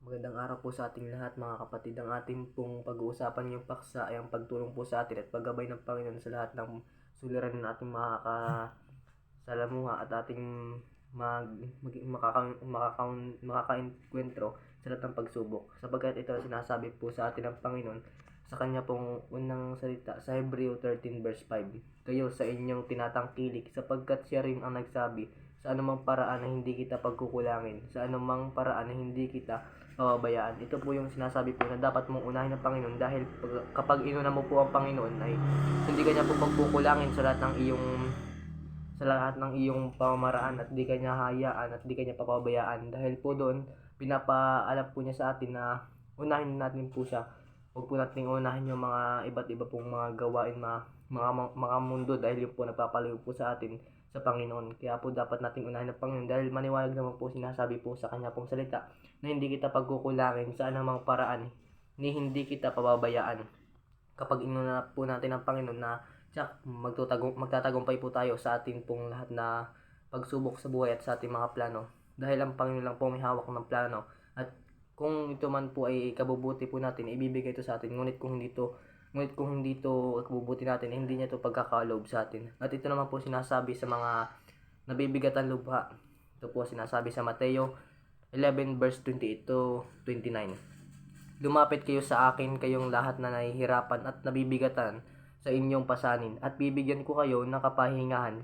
Magandang araw po sa ating lahat mga kapatid. Ang ating pong pag-uusapan yung paksa ay ang pagtulong po sa atin at paggabay ng Panginoon sa lahat ng suliranin ng ating makakasalamuha at ating makakainkwentro sa lahat ng pagsubok. Sapagkat ito sinasabi po sa atin ng Panginoon sa kanya pong unang salita sa Hebreo 13 verse 5. Kayo sa inyong tinatangkilik sapagkat siya rin ang nagsabi, sa anumang paraan na hindi kita pagkukulangin, sa anumang paraan na hindi kita pababayaan. Ito po yung sinasabi po na dapat mong unahin ng Panginoon dahil kapag inuna mo po ang Panginoon ay hindi kanya po pagkukulangin sa lahat ng iyong pamamaraan at di kanya hayaan at di kanya papabayaan. Dahil po doon pinapaalam po niya sa atin na unahin natin po siya. Huwag po natin unahin yung mga iba't iba pong mga gawain, mga mundo, dahil yun po nagpapalayo po sa atin sa Panginoon. Kaya po dapat nating unahin ang Panginoon dahil maniwalag naman po sinasabi po sa kanya pong salita na hindi kita pagkukulangin sa anumang paraan, ni hindi kita pababayaan. Kapag inuna po natin ang Panginoon na magtatagumpay po tayo sa atin pong lahat na pagsubok sa buhay at sa ating mga plano. Dahil ang Panginoon lang po may hawak ng plano. At kung ito man po ay kabubuti po natin, ibibigay ito sa atin. Ngunit kung hindi to kabubuti natin, hindi niya to pagkakalob sa atin. At ito naman po sinasabi sa mga nabibigatan lubha. Ito po sinasabi sa Mateo 11 verse 28 to 29. Lumapit kayo sa akin, kayong lahat na nahihirapan at nabibigatan sa inyong pasanin, at bibigyan ko kayo ng kapahingahan.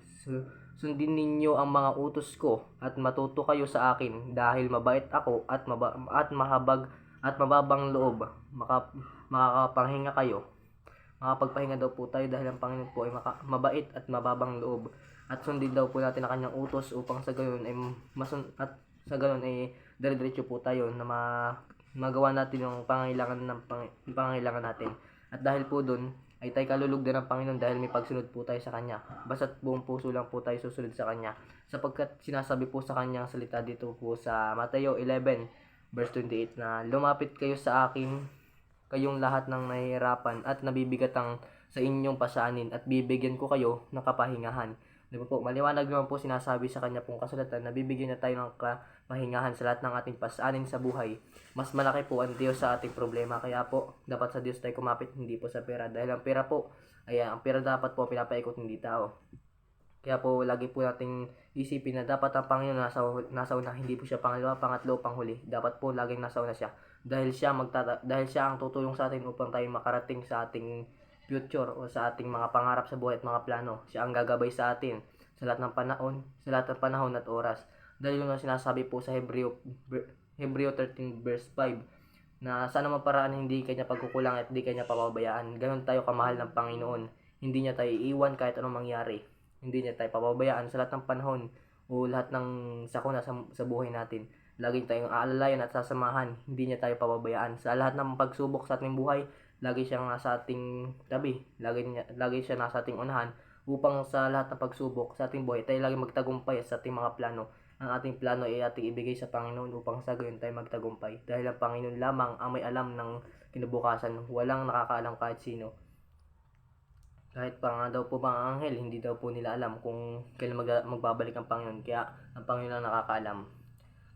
Sundin ninyo ang mga utos ko at matuto kayo sa akin, dahil mabait ako at mababang loob. Makakapanghinga kayo. Makapagpahinga daw po tayo dahil ang Panginoon po ay mabait at mababang loob. At sundin daw po natin ang kanyang utos upang sa gayon ay dire-diretso po tayo na magawa natin yung pangangailangan natin. At dahil po doon ay tayo kalulog din ng Panginoon dahil may pagsunod po tayo sa Kanya. Basta't buong puso lang po tayo susunod sa Kanya. Sapagkat sinasabi po sa Kanyang salita dito po sa Mateo 11 verse 28 na lumapit kayo sa akin, kayong lahat ng nahihirapan at nabibigatang sa inyong pasanin, at bibigyan ko kayo ng kapahingahan. Diba po, maliwanag naman po sinasabi sa kanya pong kasulatan na bibigyan na tayo ng kapahingahan sa lahat ng ating pasanin sa buhay. Mas malaki po ang Diyos sa ating problema, kaya po dapat sa Diyos tayo kumapit, hindi po sa pera. Dahil ang pera po, ang pera dapat po pinapaikot, hindi tao. Kaya po lagi po nating isipin na dapat ang Panginoon nasa una, hindi po siya pangalawa, pangatlo, panghuli. Dapat po laging nasa una siya. Dahil siya ang tutulong sa atin upang tayo makarating sa ating future o sa ating mga pangarap sa buhay at mga plano. Siya ang gagabay sa atin sa lahat ng panahon at oras. Dahil yung sinasabi po sa Hebreo 13 verse 5 na sa anumang paraan hindi kanya pagkukulang at hindi kanya pababayaan. Ganon tayo kamahal ng Panginoon. Hindi niya tayo iiwan kahit anong mangyari. Hindi niya tayo pababayaan sa lahat ng panahon o lahat ng sakuna sa buhay natin. Laging tayong aalalayan at sasamahan. Hindi niya tayo pababayaan. Sa lahat ng pagsubok sa ating buhay, lagi siyang nasa ating tabi. Lagi siya nasa ating unahan upang sa lahat ng pagsubok sa ating buhay, tayo lagi magtagumpay sa ating mga plano. Ang ating plano ay ating ibigay sa Panginoon upang sa gayon tayo magtagumpay. Dahil ang Panginoon lamang ang may alam ng kinabukasan. Walang nakakaalam kahit sino. Kahit pa nga daw po mga anghel, hindi daw po nila alam kung kailan magbabalik ang Panginoon. Kaya ang Panginoon ang nakakaalam.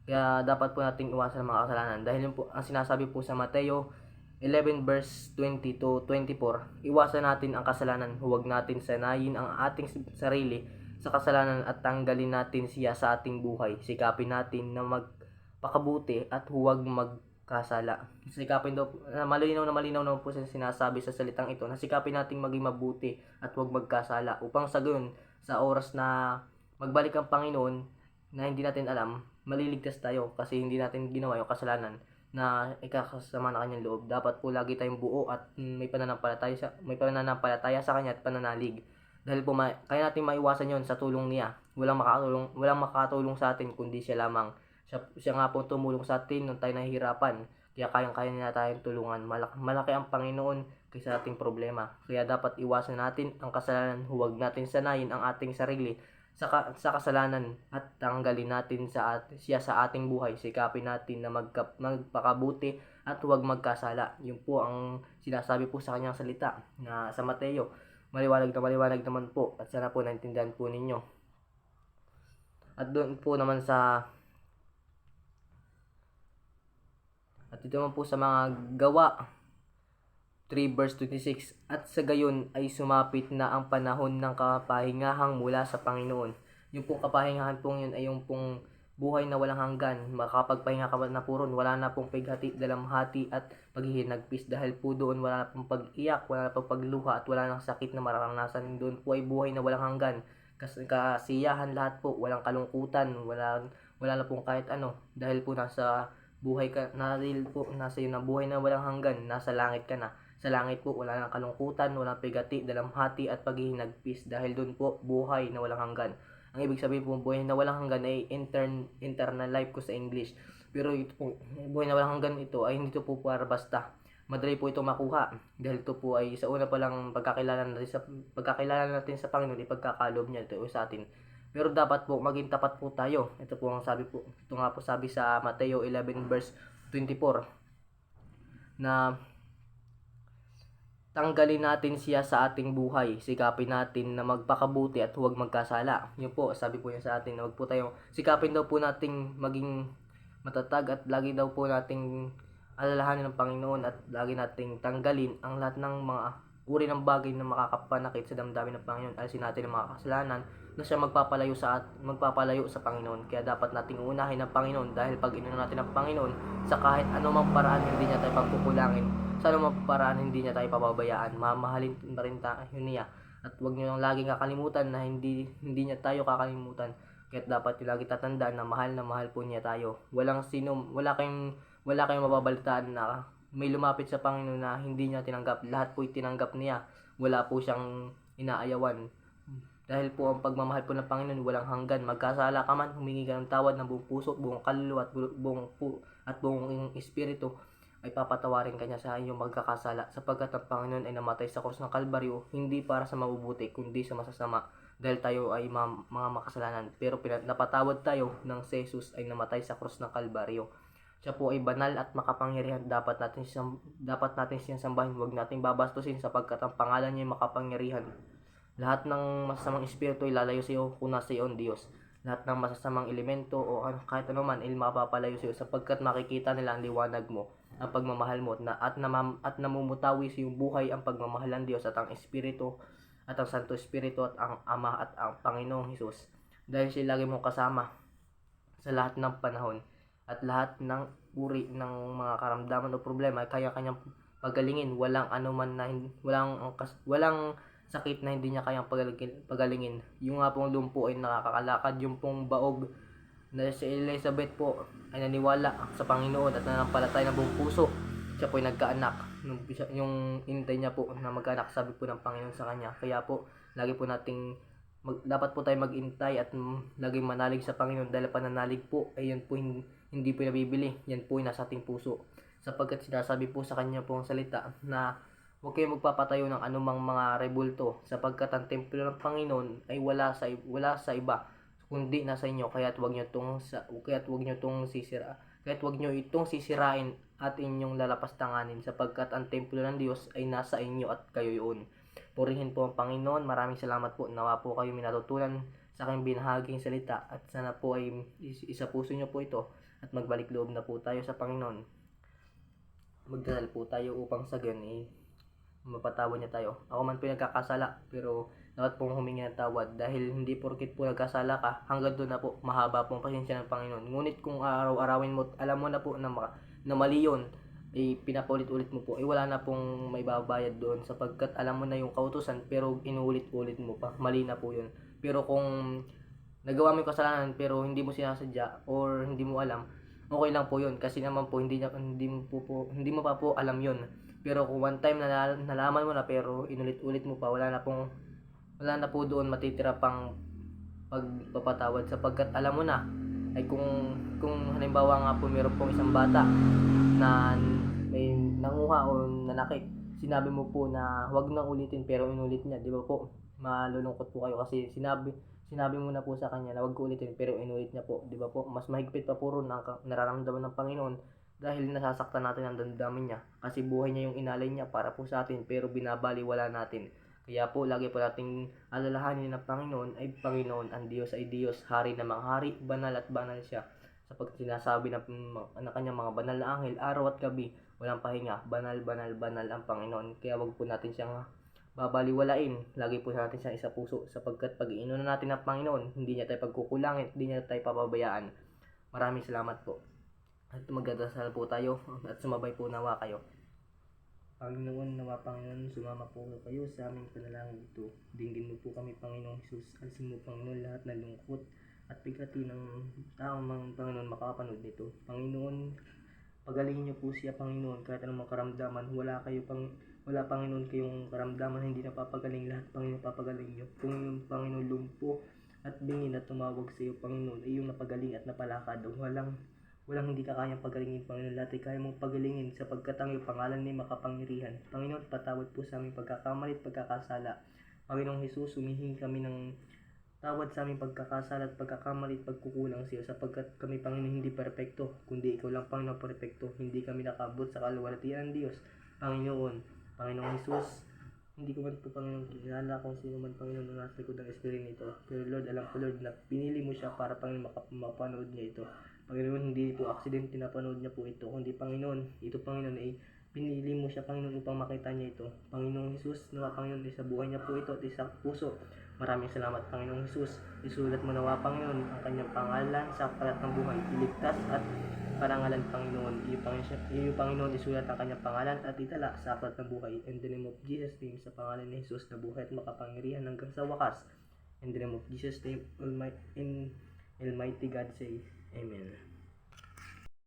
Kaya dapat po nating iwasan ang mga kasalanan. Dahil yun po ang sinasabi po sa Mateo 11 verse 20 to 24, iwasan natin ang kasalanan. Huwag natin sanayin ang ating sarili sa kasalanan at tanggalin natin siya sa ating buhay. Sikapin natin na magpakabuti at huwag magkasala. Sikapin daw, malinaw na po sa sinasabi sa salitang ito, na sikapin natin maging mabuti at huwag magkasala upang sa gayon, sa oras na magbalik ang Panginoon na hindi natin alam, maliligtas tayo kasi hindi natin ginawa yung kasalanan na ikakasama na kanyang loob. Dapat po lagi tayong buo at may pananampalataya sa kanya at pananalig. Dahil po kaya natin maiwasan yon sa tulong niya. Walang makakatulong sa atin kundi siya lamang. Siya nga po tumulong sa atin nung tayo nahihirapan. Kaya kayang-kaya niya tayong tulungan. Malaki ang Panginoon kaysa ating problema. Kaya dapat iwasan natin ang kasalanan. Huwag natin sanayin ang ating sarili sa kasalanan at tanggalin natin siya sa ating buhay. Sikapin natin na magpakabuti at huwag magkasala. Yun po ang sinasabi po sa kanyang salita na sa Mateo. Maliwanag naman po at sana po naintindihan po ninyo. At doon po naman sa dito naman po sa mga gawa 3 verse 26, at sa gayon ay sumapit na ang panahon ng kapahingahang mula sa Panginoon. Yung pong kapahingahan pong yun ay yung pong buhay na walang hanggan. Makakapagpahinga ka na po ron, wala na pong pighati, dalamhati at paghihinagpis, dahil po doon wala na pong pag-iyak, wala na pong pagluha at wala nang sakit na mararanasan. Doon po ay buhay na walang hanggan, kasiyahan lahat po, walang kalungkutan, wala na pong kahit ano, dahil po nasa buhay ka, dahil po nasa yun na buhay na walang hanggan, nasa langit ka na. Sa langit po wala nang kalungkutan, walang pigati, dalamhati at paghihinagpis, dahil doon po buhay na walang hanggan. Ang ibig sabihin po buhay na walang hanggan ay internal life ko sa English. Pero ito po, buhay na walang hanggan ito ay hindi ito po para basta. Madali po ito makuha, dahil ito po ay sa una pa lang pagkakilala natin sa Panginoon, ipagkakalob niya ito sa atin. Pero dapat po maging tapat po tayo. Ito po ang sabi po. Ito nga po sabi sa Mateo 11 verse 24 na tanggalin natin siya sa ating buhay. Sikapin natin na magpakabuti at huwag magkasala. Yun po, sabi po niya sa atin na huwag po tayo, sikapin daw po nating maging matatag at lagi daw po nating alalahanin ng Panginoon at lagi nating tanggalin ang lahat ng mga uri ng bagay na makakapanakit sa damdamin ng Panginoon. Alisin natin ang mga kasalanan na siya magpapalayo sa Panginoon. Kaya dapat nating unahin ang Panginoon, dahil pag inuna natin ang Panginoon, sa kahit anumang paraan hindi niya tayo pagkukulangin, sa anumang paraan hindi niya tayo pababayaan, mamahalin na rin tayo niya. At huwag niyo lang laging kakalimutan na hindi niya tayo kakalimutan. Kaya dapat yung lagi tatandaan na mahal po niya tayo. Wala kayong mababalitaan na may lumapit sa Panginoon na hindi niya tinanggap. Lahat po itinanggap niya. Wala po siyang inaayawan. Dahil po ang pagmamahal po ng Panginoon walang hanggan. Magkasala ka man, humingi ka ng tawad ng buong puso, buong kaluluwa at buong espiritu, ay papatawarin kanya sa inyong magkakasala, sapagkat ang Panginoon ay namatay sa krus ng Kalbaryo hindi para sa mabubuti kundi sa masasama, dahil tayo ay mga makasalanan. Pero napatawad tayo ng si Jesus ay namatay sa krus ng Kalbaryo. Siya po ay banal at makapangyarihan. Dapat natin siyang sambahin. Huwag nating babastusin, sapagkat ang pangalan niya ay makapangyarihan. Lahat ng masasamang espiritu ay lalayo sa iyo kung nasa iyo ang Diyos. Lahat ng masasamang elemento o kahit ano man ay mapapalayo sa iyo, sapagkat makikita nila ang liwanag mo, ang pagmamahal mo, at namumutawi sa iyong buhay ang pagmamahal ng Diyos at ang Espiritu at ang Santo Espiritu at ang Ama at ang Panginoong Hesus. Dahil siya lagi mong kasama sa lahat ng panahon at lahat ng uri ng mga karamdaman o problema ay kaya-kanyang pagalingin. Walang anuman na walang sakit na hindi niya kayang pagalingin. Yung nga pong lumpo ay nakakalakad, yung pong baog na si Elizabeth po ay naniwala sa Panginoon at nanampalataya ng buong puso. Siya po ay nagkaanak. Yung intay niya po na magkaanak, sabi po ng Panginoon sa kanya. Kaya po, lagi po nating dapat po tayo mag-intay at laging manalig sa Panginoon, dahil pananalig po ay yan po hindi po nabibili. Yan po ay nasa ating puso. Sapagkat sinasabi po sa kanya po ang salita na huwag kayong magpapatayo ng anumang mga rebulto, sapagkat ang templo ng Panginoon ay wala sa iba kundi nasa inyo. Kaya't huwag niyo itong sisirain at inyong lalapastanganin, sapagkat ang templo ng Diyos ay nasa inyo at kayo yun. Purihin po ang Panginoon. Maraming salamat po. Nawa po kayo minatutunan sa aking binahaging salita, at sana po ay isapuso niyo po ito at magbalik loob na po tayo sa Panginoon. Magdasal po tayo upang sa gayon mapatawad niya tayo. Ako man po nagkakasala, pero dapat pong humingi ng tawad, dahil hindi porkit po nagkasala ka, hanggang doon na po mahaba pong pasensya ng Panginoon. Ngunit kung araw-arawin mo, alam mo na po na mali yun, ay pinapaulit-ulit mo po, wala na pong may babayad doon, sapagkat alam mo na yung kautusan pero inuulit-ulit mo pa, mali na po yun. Pero kung nagawa mo yung kasalanan pero hindi mo sinasadya or hindi mo alam, okay lang po yun, kasi naman po hindi mo pa po alam yun. Pero kung one time na nalaman mo na pero inulit-ulit mo pa, wala na po doon matitira pang pagpapatawad, sapagkat alam mo na. Ay kung halimbawa nga po meron pong isang bata na may nanguha o nanakit, sinabi mo po na wag nang ulitin pero inulit niya, di ba po? Malulungkot po kayo kasi sinabi mo na po sa kanya na wag ko ulitin pero inulit niya po, di ba po? Mas mahigpit pa po ron ang nararamdaman ng Panginoon, dahil nasasaktan natin ang damdamin niya, kasi buhay niya yung inalay niya para po sa atin, pero binabaliwala natin. Kaya po lagi po nating alalahanin ng Panginoon ay Panginoon ang Diyos ay Diyos, hari na mga hari, banal at banal siya. sapagkat sinasabi ng kanyang mga banal na anghel, araw at gabi, walang pahinga, banal, banal, banal ang Panginoon. Kaya wag po natin siyang babaliwalain, lagi po natin siyang isa puso, sapagkat pag inunan natin ang Panginoon, hindi niya tayo pagkukulangin, hindi niya tayo pababayaan. Maraming salamat po. At magdadasal po tayo at sumabay po nawa kayo. Panginoon, nawa Panginoon, sumama po kayo sa aming panalangin ito. Dinggin mo po kami, Panginoong Jesus. Alisin mo, Panginoon, lahat ng lungkot at bigati ng taong Panginoon makakapanood nito. Panginoon, pagalingin niyo po siya, Panginoon, kahit anong makaramdaman. Wala, Panginoon, kayong karamdaman, hindi napapagaling lahat, Panginoon, papagaling niyo. Panginoon, lumpo at bingin at tumawag sa iyo, Panginoon, ay yung napagaling at napalakad. Walang hindi ka kayang pagalingin, Panginoon. Lahat ay kaya mong pagalingin sapagkat ang iyong pangalan ay makapangyarihan. Panginoon, patawad po sa aming pagkakamali at pagkakasala. Panginoong Jesus, humihingi kami ng tawad sa aming pagkakasala at pagkakamali at pagkukulang sa iyo sapagkat kami, Panginoon, hindi perpekto, kundi ikaw lang, Panginoon, perpekto. Hindi kami nakabot sa kaluwalhatian ng Diyos. Panginoong Jesus, hindi ko man po, Panginoon, kilala kung sino man, Panginoon, ang nasa likod ng screen nito. Pero Lord, alam ko, Lord, na pinili mo siya para, Panginoon, mapanood niya ito. Panginoon, hindi po aksidente na panood niya po ito, kundi, Panginoon, ito, Panginoon, ay pinili mo siya, Panginoon, upang makita niya ito. Panginoong Jesus, nawa, Panginoon, isa buhay niya po ito at isa puso. Maraming salamat, Panginoong Jesus. Isulat mo nawa, Panginoon, ang kanyang pangalan sa aklat ng buhay. Iligtas at parangalan, Panginoon. Iyo, Panginoon, isulat ang kanyang pangalan at itala sa aklat ng buhay. In the name of Jesus' name, sa pangalan ni Jesus na buhay at makapangyarihan hanggang sa wakas. In the name of Jesus' name, Almighty God say, Amen.